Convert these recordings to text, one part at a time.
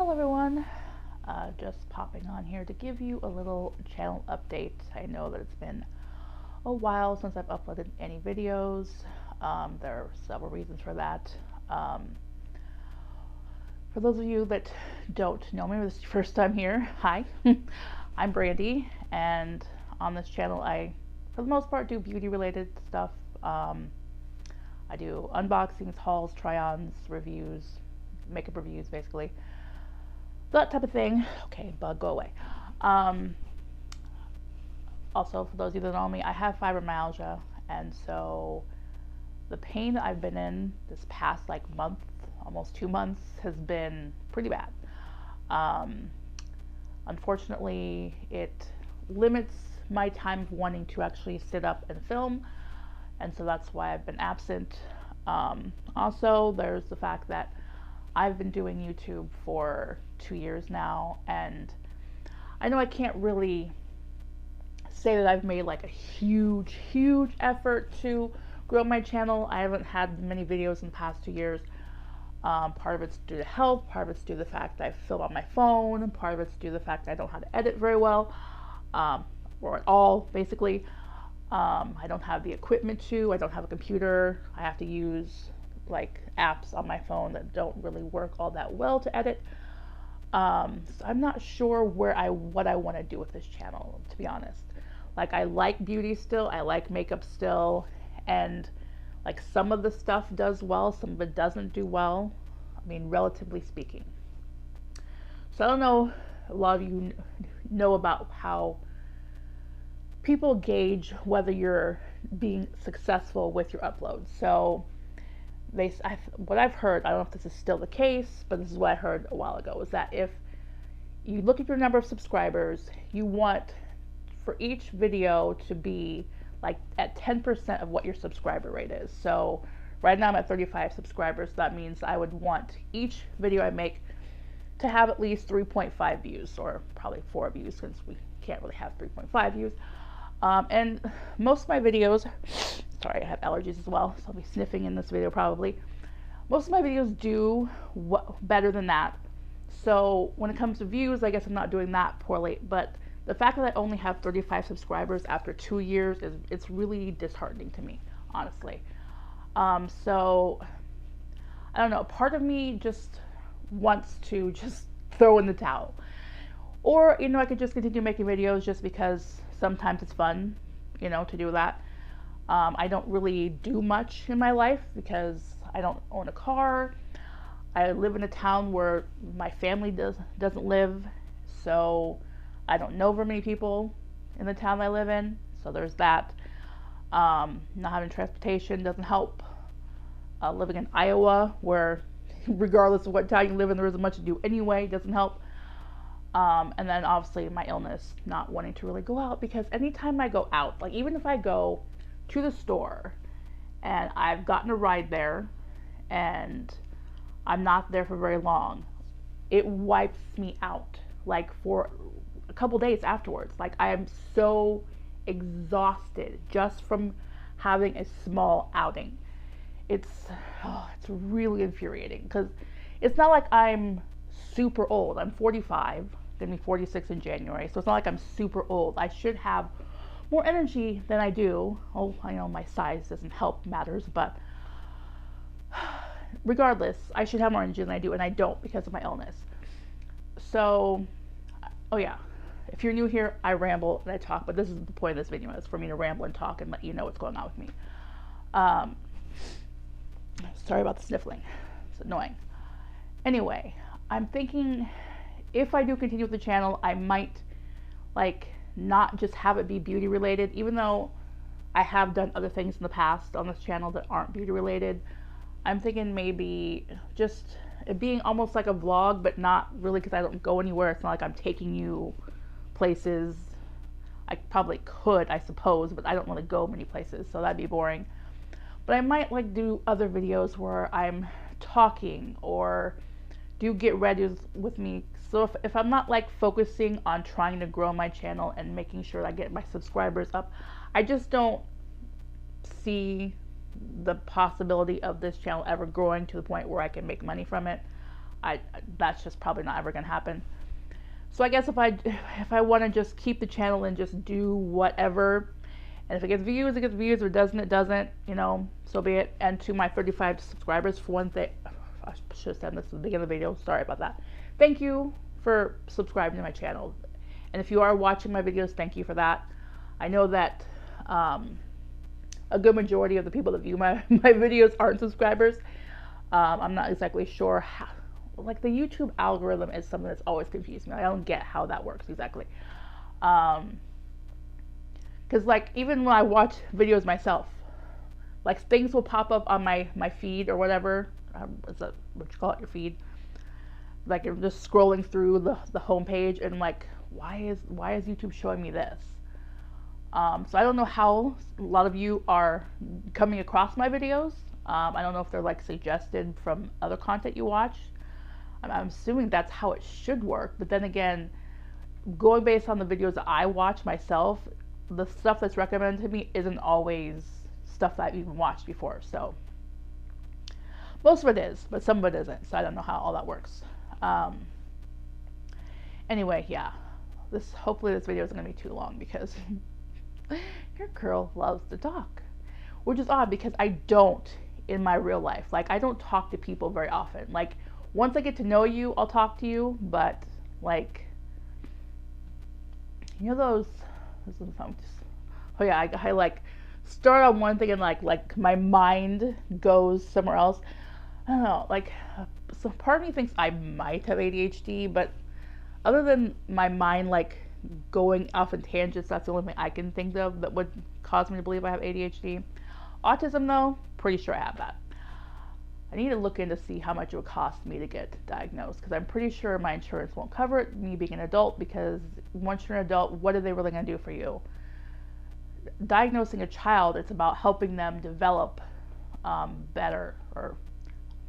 Hello everyone, just popping on here to give you a little channel update. I know that it's been a while since I've uploaded any videos. There are several reasons for that. For those of you that don't know me, this is your first time here, hi. I'm Brandy, and on this channel I, for the most part, do beauty related stuff. I do unboxings, hauls, try-ons, reviews, makeup reviews basically. That type of thing. Okay, bug, go away. Also, for those of you that know me, I have fibromyalgia, and so the pain that I've been in this past month, almost 2 months, has been pretty bad. Unfortunately, it limits my time of wanting to actually sit up and film, and so that's why I've been absent. Also, there's the fact that I've been doing YouTube for 2 years now, and I know I can't really say that I've made a huge effort to grow my channel. I haven't had many videos in the past 2 years. Part of it's due to health, part of it's due to the fact that I film on my phone, part of it's due to the fact that I don't know how to edit very well, or at all, basically. I don't have the equipment I don't have a computer. I have to use apps on my phone that don't really work all that well to edit. So I'm not sure what I want to do with this channel, to be honest. I like beauty still, I like makeup still, and some of the stuff does well, some of it doesn't do well. I mean, relatively speaking. So I don't know, a lot of you know about how people gauge whether you're being successful with your uploads. So what I've heard, I don't know if this is still the case, but this is what I heard a while ago, is that if you look at your number of subscribers, you want for each video to be at 10% of what your subscriber rate is. So right now I'm at 35 subscribers. So that means I would want each video I make to have at least 3.5 views, or probably 4 views, since we can't really have 3.5 views. And most of my videos, sorry, I have allergies as well, so I'll be sniffing in this video probably. Most of my videos do better than that. So when it comes to views, I guess I'm not doing that poorly, but the fact that I only have 35 subscribers after 2 years it's really disheartening to me, honestly. So I don't know, part of me just wants to just throw in the towel. Or, I could just continue making videos just because sometimes it's fun, to do that. I don't really do much in my life because I don't own a car. I live in a town where my family doesn't live, so I don't know very many people in the town I live in, so there's that. Not having transportation doesn't help. Living in Iowa, where regardless of what town you live in, there isn't much to do anyway, doesn't help. And then obviously my illness, not wanting to really go out, because anytime I go out, even if I go to the store and I've gotten a ride there and I'm not there for very long, it wipes me out for a couple days afterwards. I am so exhausted just from having a small outing. It's really infuriating, because it's not like I'm super old. I'm 45, gonna be 46 in January, so it's not like I'm super old. I should have more energy than I do. Oh, I know my size doesn't help matters, but regardless, I should have more energy than I do, and I don't because of my illness. So, oh yeah, if you're new here, I ramble and I talk, but this is the point of this video, is for me to ramble and talk and let you know what's going on with me. Sorry about the sniffling, it's annoying. Anyway, I'm thinking if I do continue with the channel, I might not just have it be beauty related, even though I have done other things in the past on this channel that aren't beauty related. I'm thinking maybe just it being almost like a vlog, but not really, because I don't go anywhere. It's not like I'm taking you places. I probably could, I suppose, but I don't really go many places, so that'd be boring. But I might do other videos where I'm talking, or do get ready with me. So if I'm not focusing on trying to grow my channel and making sure I get my subscribers up, I just don't see the possibility of this channel ever growing to the point where I can make money from it. that's just probably not ever gonna happen. So I guess if I want to just keep the channel and just do whatever, and if it gets views, it gets views. If it doesn't, it doesn't. You know, so be it. And to my 35 subscribers, for one thing, I should have said this at the beginning of the video. Sorry about that. Thank you for subscribing to my channel. And if you are watching my videos, thank you for that. I know that a good majority of the people that view my videos aren't subscribers. I'm not exactly sure how, like the YouTube algorithm is something that's always confused me. I don't get how that works exactly. Because like even when I watch videos myself, like things will pop up on my feed or whatever. Is that what you call it, your feed? Like you're just scrolling through the homepage and like, why is YouTube showing me this? So I don't know how a lot of you are coming across my videos. I don't know if they're like suggested from other content you watch. I'm assuming that's how it should work. But then again, going based on the videos that I watch myself, the stuff that's recommended to me isn't always stuff that I've even watched before. So most of it is, but some of it isn't. So I don't know how all that works. Anyway, yeah. Hopefully this video isn't going to be too long because your girl loves to talk. Which is odd because I don't in my real life. Like, I don't talk to people very often. Like, once I get to know you, I'll talk to you. But, like, you know those... Oh, yeah, I like start on one thing and, like my mind goes somewhere else. I don't know. Like, so part of me thinks I might have ADHD, but other than my mind, like, going off in tangents, that's the only thing I can think of that would cause me to believe I have ADHD. Autism, though, pretty sure I have that. I need to look in to see how much it would cost me to get diagnosed, because I'm pretty sure my insurance won't cover it, me being an adult, because once you're an adult, what are they really going to do for you? Diagnosing a child, it's about helping them develop better, or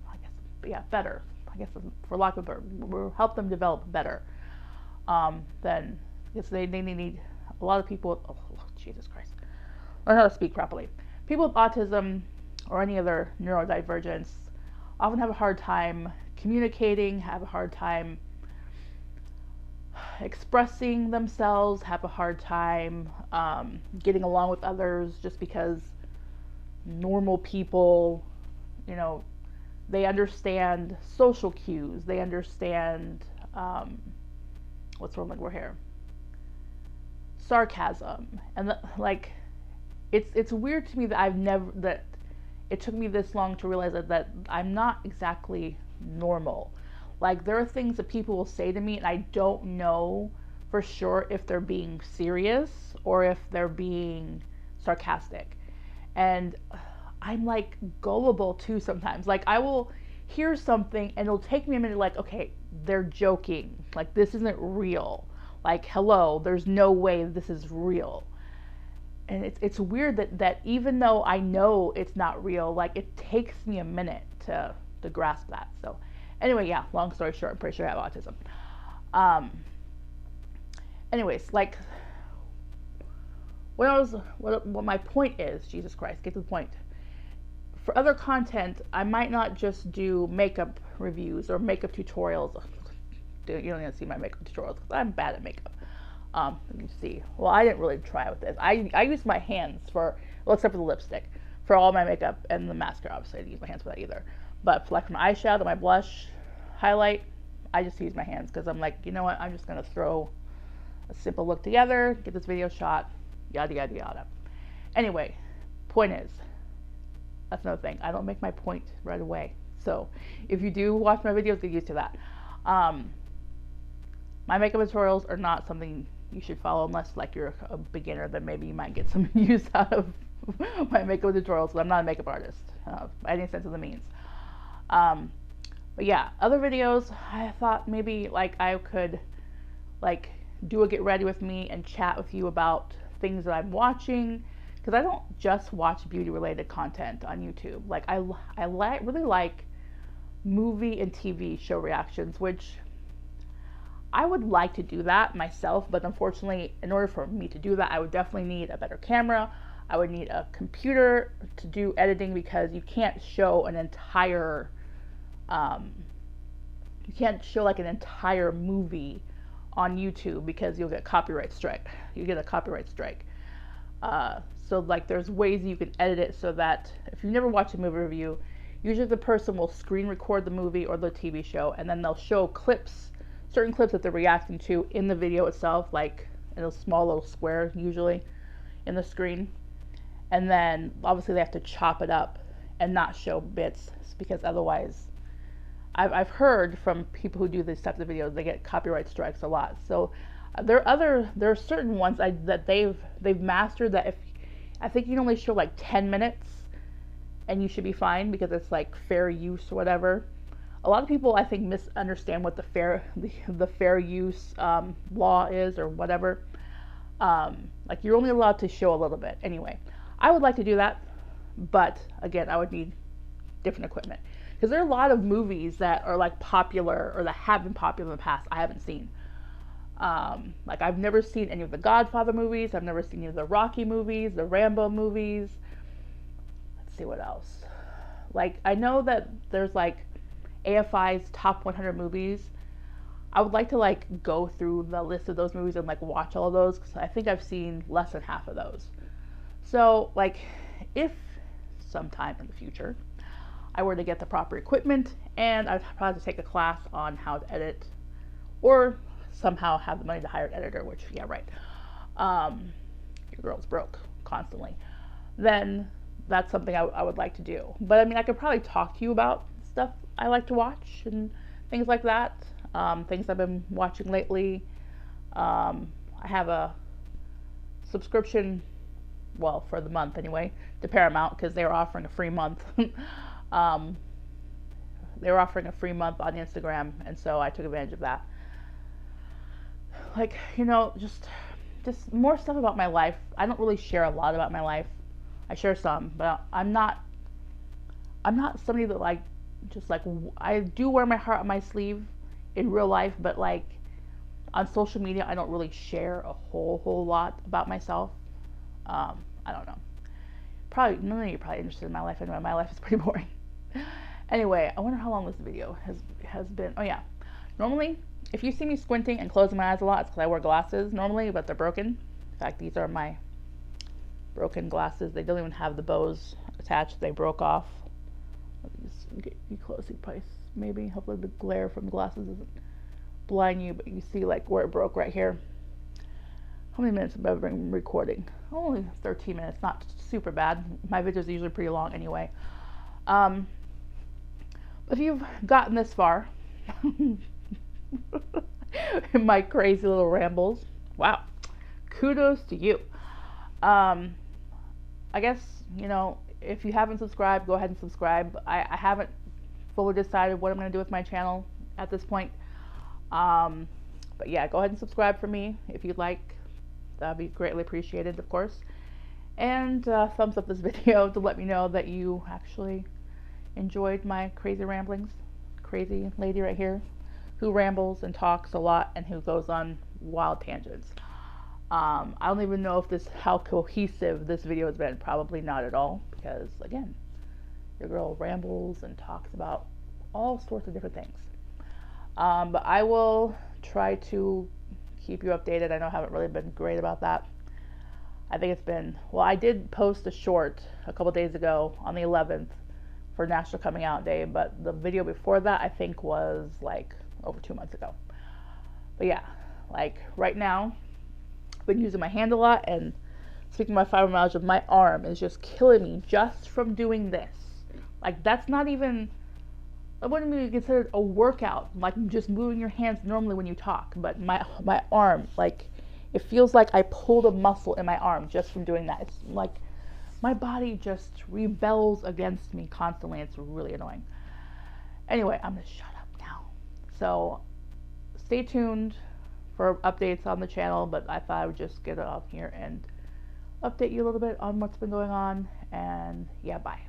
I guess, yeah, better. I guess for lack of a better, we'll help them develop better. Then, because they need a lot of people. Oh, Jesus Christ! Learn how to speak properly. People with autism or any other neurodivergence often have a hard time communicating, have a hard time expressing themselves, have a hard time getting along with others, just because normal people, you know, they understand social cues, they understand what's wrong, like we're here, sarcasm, and like it's weird to me that it took me this long to realize that I'm not exactly normal. Like, there are things that people will say to me and I don't know for sure if they're being serious or if they're being sarcastic. And I'm like gullible too sometimes. Like, I will hear something and it'll take me a minute, like, okay, they're joking. Like, this isn't real. Like, hello, there's no way this is real. And it's weird that even though I know it's not real, like, it takes me a minute to grasp that. So anyway, yeah, long story short, I'm pretty sure I have autism. Anyways, like, what my point is, Jesus Christ, get to the point. For other content, I might not just do makeup reviews or makeup tutorials. Dude, you don't even see my makeup tutorials because I'm bad at makeup. Let me see. Well, I didn't really try with this. I use my hands for, well, except for the lipstick, for all my makeup, and the mascara, obviously I didn't use my hands for that either. But for, like, for my eyeshadow, my blush, highlight, I just use my hands because I'm like, you know what, I'm just going to throw a simple look together, get this video shot, yada, yada, yada. Anyway, point is, that's another thing. I don't make my point right away. So if you do watch my videos, get used to that. My makeup tutorials are not something you should follow unless, like, you're a beginner. Then maybe you might get some use out of my makeup tutorials, but I'm not a makeup artist by any sense of the means. But yeah, other videos, I thought maybe, like, I could, like, do a get ready with me and chat with you about things that I'm watching, because I don't just watch beauty related content on YouTube. Like, I really like movie and TV show reactions, which I would like to do that myself, but unfortunately, in order for me to do that, I would definitely need a better camera. I would need a computer to do editing, because you can't show an entire you can't show like an entire movie on YouTube because you'll get copyright strike. You get a copyright strike. So like there's ways you can edit it so that if you never watch a movie review, usually the person will screen record the movie or the TV show, and then they'll show clips, certain clips that they're reacting to in the video itself, like in a small little square usually in the screen. And then obviously they have to chop it up and not show bits, because otherwise I've heard from people who do these types of videos, they get copyright strikes a lot. So there are certain ones that they've mastered, that if I think you can only show like 10 minutes and you should be fine because it's like fair use or whatever. A lot of people I think misunderstand what the fair use law is or whatever. Like you're only allowed to show a little bit. Anyway, I would like to do that, but again, I would need different equipment, because there are a lot of movies that are like popular or that have been popular in the past I haven't seen. Like I've never seen any of the Godfather movies. I've never seen any of the Rocky movies, the Rambo movies. Let's see what else. Like I know that there's like AFI's top 100 movies. I would like to like go through the list of those movies and like watch all of those, because I think I've seen less than half of those. So like if sometime in the future I were to get the proper equipment, and I'd probably have to take a class on how to edit, or somehow have the money to hire an editor, which, yeah, right. Your girl's broke constantly. Then that's something I would like to do. But I mean, I could probably talk to you about stuff I like to watch and things like that. Things I've been watching lately. I have a subscription, well, for the month anyway, to Paramount, because they were offering a free month. They were offering a free month on Instagram, and so I took advantage of that. Like, you know, just more stuff about my life. I don't really share a lot about my life. I share some, but I'm not somebody that like, just like, I do wear my heart on my sleeve in real life, but like on social media I don't really share a whole lot about myself. I don't know. Probably none of you are probably interested in my life anyway. My life is pretty boring. Anyway, I wonder how long this video has been. Oh yeah. Normally, if you see me squinting and closing my eyes a lot, it's because I wear glasses normally, but they're broken. In fact, these are my broken glasses. They don't even have the bows attached. They broke off. Let me just get you close. You probably maybe, hopefully the glare from the glasses doesn't blind you, but you see like where it broke right here. How many minutes have I been recording? Only 13 minutes, not super bad. My videos are usually pretty long anyway. If you've gotten this far in my crazy little rambles, wow, kudos to you. I guess, you know, if you haven't subscribed, go ahead and subscribe. I haven't fully decided what I'm going to do with my channel at this point. But yeah, go ahead and subscribe for me if you'd like. That'd be greatly appreciated, of course. And thumbs up this video to let me know that you actually enjoyed my crazy ramblings. Crazy lady right here who rambles and talks a lot and who goes on wild tangents. I don't even know if how cohesive this video has been. Probably not at all, because again, your girl rambles and talks about all sorts of different things. But I will try to keep you updated. I know I haven't really been great about that. I think it's been, well, I did post a short a couple days ago on the 11th for National Coming Out Day, but the video before that I think was like over 2 months ago. But yeah, like right now I've been using my hand a lot, and speaking of my fibromyalgia, my arm is just killing me just from doing this. Like that's not even, that wouldn't be considered a workout, like just moving your hands normally when you talk, but my arm, like it feels like I pulled a muscle in my arm just from doing that. It's like my body just rebels against me constantly. It's really annoying. Anyway, I'm gonna shut up now. So stay tuned for updates on the channel, but I thought I would just get it off here and update you a little bit on what's been going on. And yeah, bye.